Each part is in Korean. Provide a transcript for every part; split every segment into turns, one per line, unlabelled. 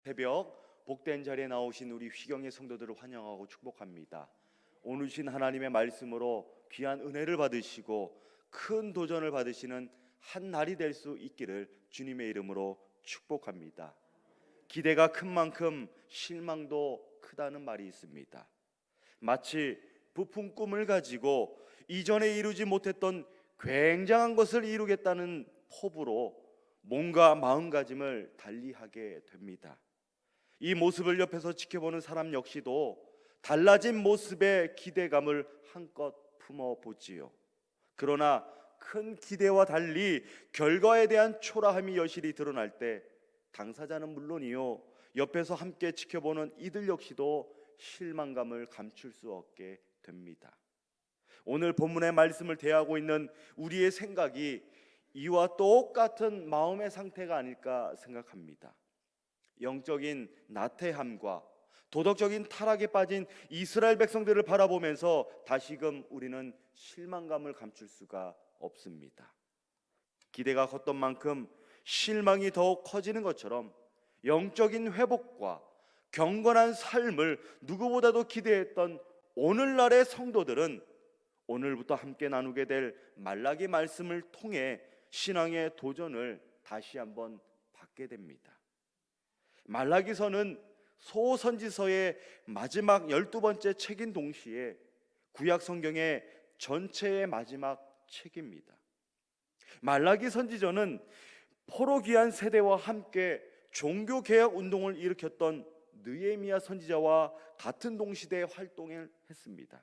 새벽 복된 자리에 나오신 우리 휘경의 성도들을 환영하고 축복합니다. 오늘 주신 하나님의 말씀으로 귀한 은혜를 받으시고 큰 도전을 받으시는 한 날이 될 수 있기를 주님의 이름으로 축복합니다. 기대가 큰 만큼 실망도 크다는 말이 있습니다. 마치 부푼 꿈을 가지고 이전에 이루지 못했던 굉장한 것을 이루겠다는 포부로 몸과 마음가짐을 달리하게 됩니다. 이 모습을 옆에서 지켜보는 사람 역시도 달라진 모습의 기대감을 한껏 품어보지요. 그러나 큰 기대와 달리 결과에 대한 초라함이 여실히 드러날 때 당사자는 물론이요, 옆에서 함께 지켜보는 이들 역시도 실망감을 감출 수 없게 됩니다. 오늘 본문의 말씀을 대하고 있는 우리의 생각이 이와 똑같은 마음의 상태가 아닐까 생각합니다. 영적인 나태함과 도덕적인 타락에 빠진 이스라엘 백성들을 바라보면서 다시금 우리는 실망감을 감출 수가 없습니다. 기대가 컸던 만큼 실망이 더욱 커지는 것처럼 영적인 회복과 경건한 삶을 누구보다도 기대했던 오늘날의 성도들은 오늘부터 함께 나누게 될 말라기 말씀을 통해 신앙의 도전을 다시 한번 받게 됩니다. 말라기서는 소선지서의 마지막 12번째 책인 동시에 구약 성경의 전체의 마지막 책입니다. 말라기 선지자는 포로기한 세대와 함께 종교개혁 운동을 일으켰던 느헤미야 선지자와 같은 동시대에 활동을 했습니다.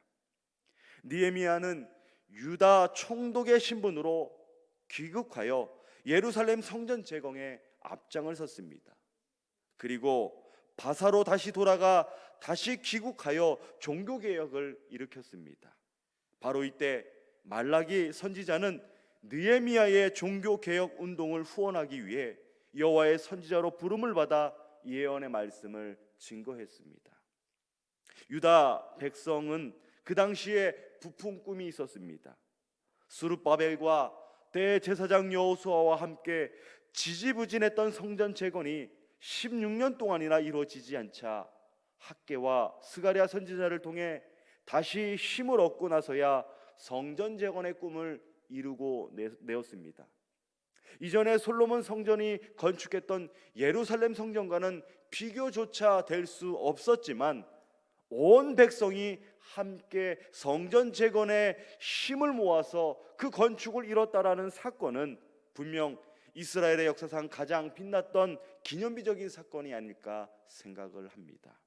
느헤미야는 유다 총독의 신분으로 귀국하여 예루살렘 성전 재건에 앞장을 섰습니다. 그리고 바사로 다시 돌아가 다시 귀국하여 종교개혁을 일으켰습니다. 바로 이때 말라기 선지자는 느헤미야의 종교개혁 운동을 후원하기 위해 여호와의 선지자로 부름을 받아 예언의 말씀을 증거했습니다. 유다 백성은 그 당시에 부푼 꿈이 있었습니다. 스룹바벨과 대제사장 여호수아와 함께 지지부진했던 성전 재건이 16년 동안이나 이루어지지 않자 학개와 스가랴 선지자를 통해 다시 힘을 얻고 나서야 성전 재건의 꿈을 이루고 내었습니다. 이전에 솔로몬 성전이 건축했던 예루살렘 성전과는 비교조차 될 수 없었지만 온 백성이 함께 성전 재건에 힘을 모아서 그 건축을 이뤘다라는 사건은 분명 이스라엘의 역사상 가장 빛났던 기념비적인 사건이 아닐까 생각을 합니다.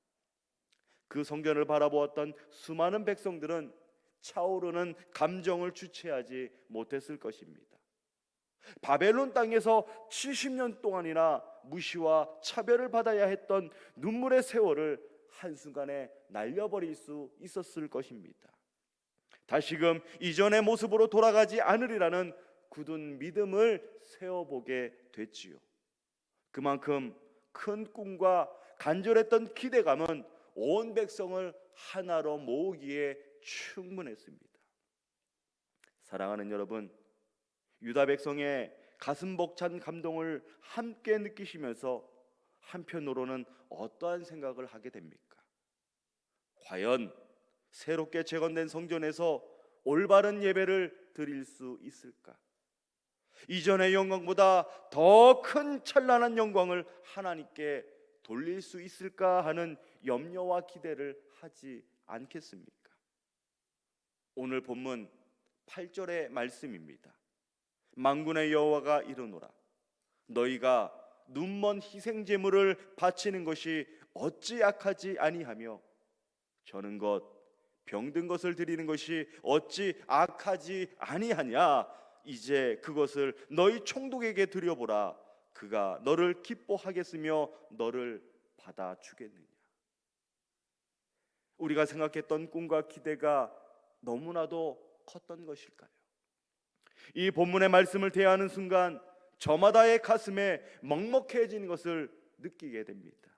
그 성전을 바라보았던 수많은 백성들은 차오르는 감정을 주체하지 못했을 것입니다. 바벨론 땅에서 70년 동안이나 무시와 차별을 받아야 했던 눈물의 세월을 한순간에 날려버릴 수 있었을 것입니다. 다시금 이전의 모습으로 돌아가지 않으리라는 굳은 믿음을 세워보게 됐지요. 그만큼 큰 꿈과 간절했던 기대감은 온 백성을 하나로 모으기에 충분했습니다. 사랑하는 여러분, 유다 백성의 가슴 벅찬 감동을 함께 느끼시면서 한편으로는 어떠한 생각을 하게 됩니까? 과연 새롭게 재건된 성전에서 올바른 예배를 드릴 수 있을까? 이전의 영광보다 더 큰 찬란한 영광을 하나님께 돌릴 수 있을까 하는 염려와 기대를 하지 않겠습니까? 오늘 본문 8절의 말씀입니다. 만군의 여호와가 이르노라, 너희가 눈먼 희생 제물을 바치는 것이 어찌 악하지 아니하며 저는 것 병든 것을 드리는 것이 어찌 악하지 아니하냐. 이제 그것을 너희 총독에게 드려보라. 그가 너를 기뻐하겠으며 너를 받아주겠느냐. 우리가 생각했던 꿈과 기대가 너무나도 컸던 것일까요? 이 본문의 말씀을 대하는 순간 저마다의 가슴에 먹먹해지는 것을 느끼게 됩니다.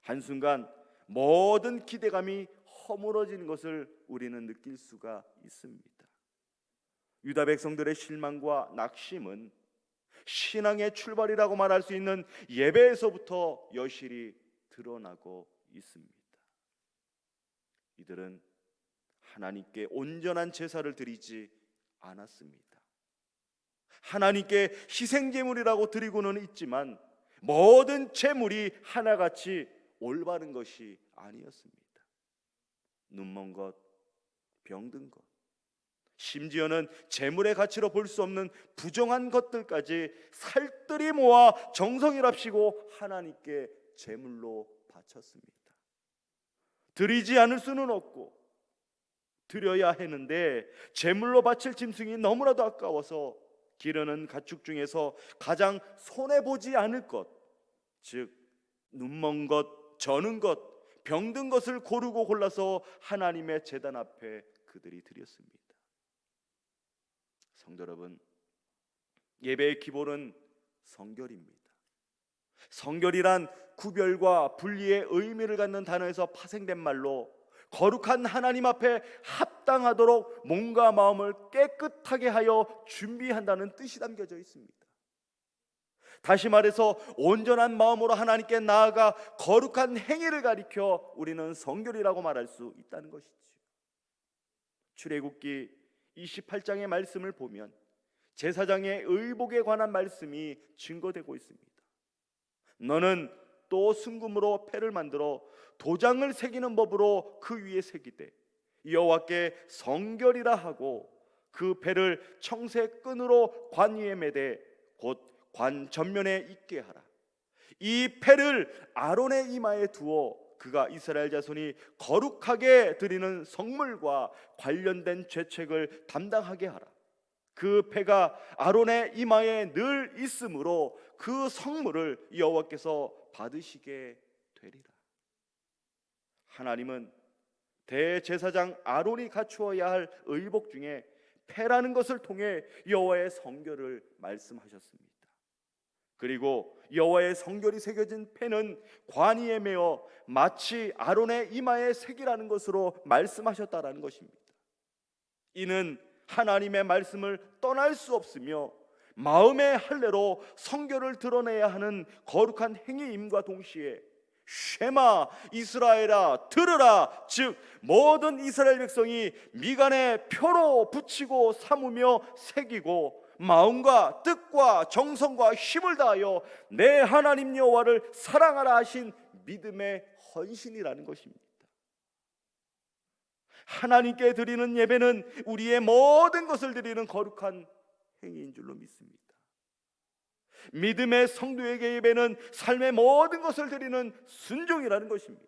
한순간 모든 기대감이 허물어지는 것을 우리는 느낄 수가 있습니다. 유다 백성들의 실망과 낙심은 신앙의 출발이라고 말할 수 있는 예배에서부터 여실히 드러나고 있습니다. 이들은 하나님께 온전한 제사를 드리지 않았습니다. 하나님께 희생제물이라고 드리고는 있지만 모든 제물이 하나같이 올바른 것이 아니었습니다. 눈먼 것, 병든 것, 심지어는 제물의 가치로 볼 수 없는 부정한 것들까지 살뜰히 모아 정성이랍시고 하나님께 제물로 바쳤습니다. 드리지 않을 수는 없고 드려야 했는데 제물로 바칠 짐승이 너무나도 아까워서 기르는 가축 중에서 가장 손해보지 않을 것, 즉 눈먼 것, 저는 것, 병든 것을 고르고 골라서 하나님의 제단 앞에 그들이 드렸습니다. 성도 여러분, 예배의 기본은 성결입니다. 성결이란 구별과 분리의 의미를 갖는 단어에서 파생된 말로 거룩한 하나님 앞에 합당하도록 몸과 마음을 깨끗하게 하여 준비한다는 뜻이 담겨져 있습니다. 다시 말해서 온전한 마음으로 하나님께 나아가 거룩한 행위를 가리켜 우리는 성결이라고 말할 수 있다는 것이죠. 출애굽기 28장의 말씀을 보면 제사장의 의복에 관한 말씀이 증거되고 있습니다. 너는 또 순금으로 패를 만들어 도장을 새기는 법으로 그 위에 새기되 여호와께 성결이라 하고 그 패를 청색 끈으로 관 위에 매되 곧 관 전면에 있게 하라. 이 패를 아론의 이마에 두어 그가 이스라엘 자손이 거룩하게 드리는 성물과 관련된 죄책을 담당하게 하라. 그 패가 아론의 이마에 늘 있으므로 그 성물을 여호와께서 받으시게 되리라. 하나님은 대제사장 아론이 갖추어야 할 의복 중에 패라는 것을 통해 여호와의 성결을 말씀하셨습니다. 그리고 여호와의 성결이 새겨진 패는 관 위에 매어 마치 아론의 이마에 새기라는 것으로 말씀하셨다라는 것입니다. 이는 하나님의 말씀을 떠날 수 없으며 마음의 할례로 성결을 드러내야 하는 거룩한 행위임과 동시에 쉐마 이스라엘아 들으라, 즉 모든 이스라엘 백성이 미간에 표로 붙이고 삼으며 새기고 마음과 뜻과 정성과 힘을 다하여 내 하나님 여호와를 사랑하라 하신 믿음의 헌신이라는 것입니다. 하나님께 드리는 예배는 우리의 모든 것을 드리는 거룩한 행위인 줄로 믿습니다. 믿음의 성도에게 예배는 삶의 모든 것을 드리는 순종이라는 것입니다.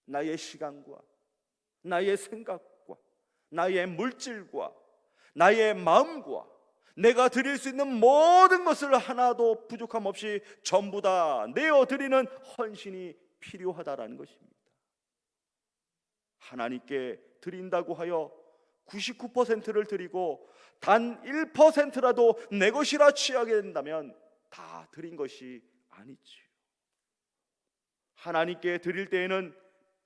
나의 시간과 나의 생각과 나의 물질과 나의 마음과 내가 드릴 수 있는 모든 것을 하나도 부족함 없이 전부 다 내어드리는 헌신이 필요하다라는 것입니다. 하나님께 드린다고 하여 99%를 드리고 단 1%라도 내 것이라 취하게 된다면 다 드린 것이 아니지요. 하나님께 드릴 때에는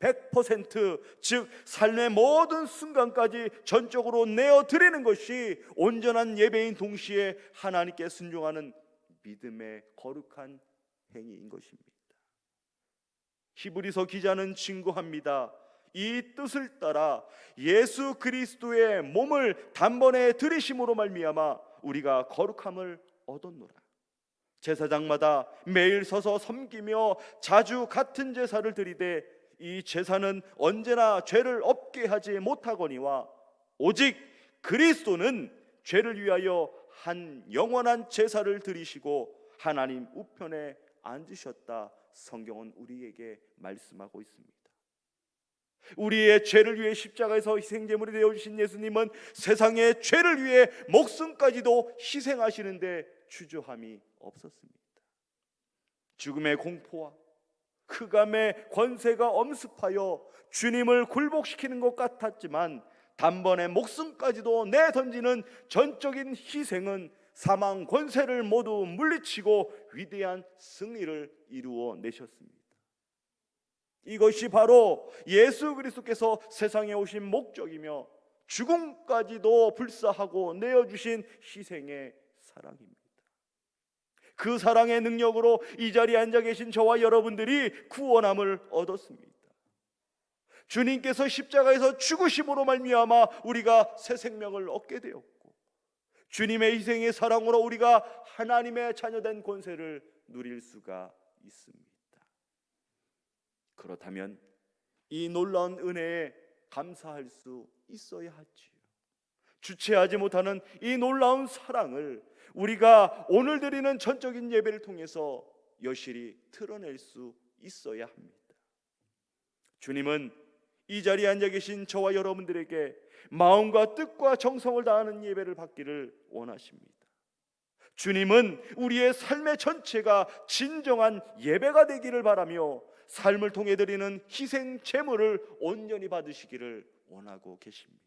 100%, 즉 삶의 모든 순간까지 전적으로 내어드리는 것이 온전한 예배인 동시에 하나님께 순종하는 믿음의 거룩한 행위인 것입니다. 히브리서 기자는 증거합니다. 이 뜻을 따라 예수 그리스도의 몸을 단번에 들이심으로 말미암아 우리가 거룩함을 얻었노라. 제사장마다 매일 서서 섬기며 자주 같은 제사를 드리되 이 제사는 언제나 죄를 없게 하지 못하거니와 오직 그리스도는 죄를 위하여 한 영원한 제사를 드리시고 하나님 우편에 앉으셨다. 성경은 우리에게 말씀하고 있습니다. 우리의 죄를 위해 십자가에서 희생제물이 되어주신 예수님은 세상의 죄를 위해 목숨까지도 희생하시는데 주저함이 없었습니다. 죽음의 공포와 흑암의 권세가 엄습하여 주님을 굴복시키는 것 같았지만 단번에 목숨까지도 내던지는 전적인 희생은 사망 권세를 모두 물리치고 위대한 승리를 이루어 내셨습니다. 이것이 바로 예수 그리스도께서 세상에 오신 목적이며 죽음까지도 불사하고 내어주신 희생의 사랑입니다. 그 사랑의 능력으로 이 자리에 앉아 계신 저와 여러분들이 구원함을 얻었습니다. 주님께서 십자가에서 죽으심으로 말미암아 우리가 새 생명을 얻게 되었고, 주님의 희생의 사랑으로 우리가 하나님의 자녀된 권세를 누릴 수가 있습니다. 그렇다면 이 놀라운 은혜에 감사할 수 있어야 하지요. 주체하지 못하는 이 놀라운 사랑을 우리가 오늘 드리는 전적인 예배를 통해서 여실히 드러낼 수 있어야 합니다. 주님은 이 자리에 앉아 계신 저와 여러분들에게 마음과 뜻과 정성을 다하는 예배를 받기를 원하십니다. 주님은 우리의 삶의 전체가 진정한 예배가 되기를 바라며 삶을 통해 드리는 희생 제물을 온전히 받으시기를 원하고 계십니다.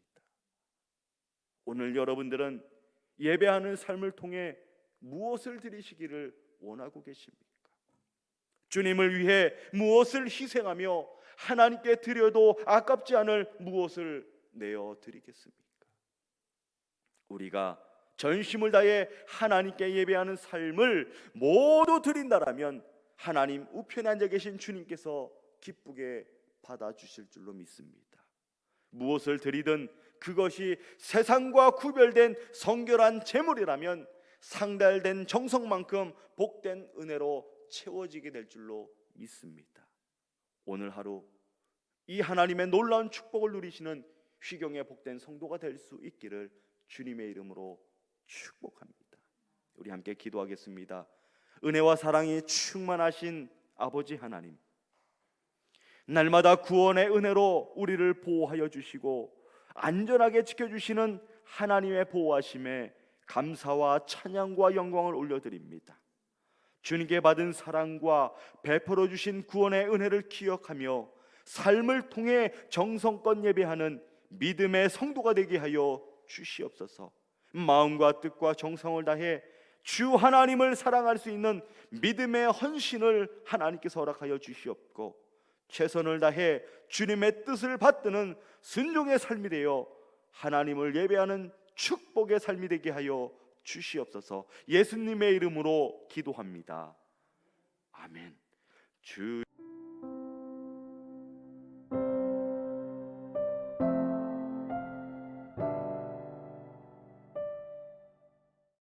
오늘 여러분들은 예배하는 삶을 통해 무엇을 드리시기를 원하고 계십니까? 주님을 위해 무엇을 희생하며 하나님께 드려도 아깝지 않을 무엇을 내어 드리겠습니까? 우리가 전심을 다해 하나님께 예배하는 삶을 모두 드린다라면 하나님 우편에 앉아 계신 주님께서 기쁘게 받아주실 줄로 믿습니다. 무엇을 드리든 그것이 세상과 구별된 성결한 제물이라면 상달된 정성만큼 복된 은혜로 채워지게 될 줄로 믿습니다. 오늘 하루 이 하나님의 놀라운 축복을 누리시는 휘경의 복된 성도가 될 수 있기를 주님의 이름으로 축복합니다. 우리 함께 기도하겠습니다. 은혜와 사랑이 충만하신 아버지 하나님, 날마다 구원의 은혜로 우리를 보호하여 주시고 안전하게 지켜주시는 하나님의 보호하심에 감사와 찬양과 영광을 올려드립니다. 주님께 받은 사랑과 베풀어 주신 구원의 은혜를 기억하며 삶을 통해 정성껏 예배하는 믿음의 성도가 되게 하여 주시옵소서. 마음과 뜻과 정성을 다해 주 하나님을 사랑할 수 있는 믿음의 헌신을 하나님께서 허락하여 주시옵고, 최선을 다해 주님의 뜻을 받드는 순종의 삶이 되어 하나님을 예배하는 축복의 삶이 되게 하여 주시옵소서. 예수님의 이름으로 기도합니다. 아멘. 주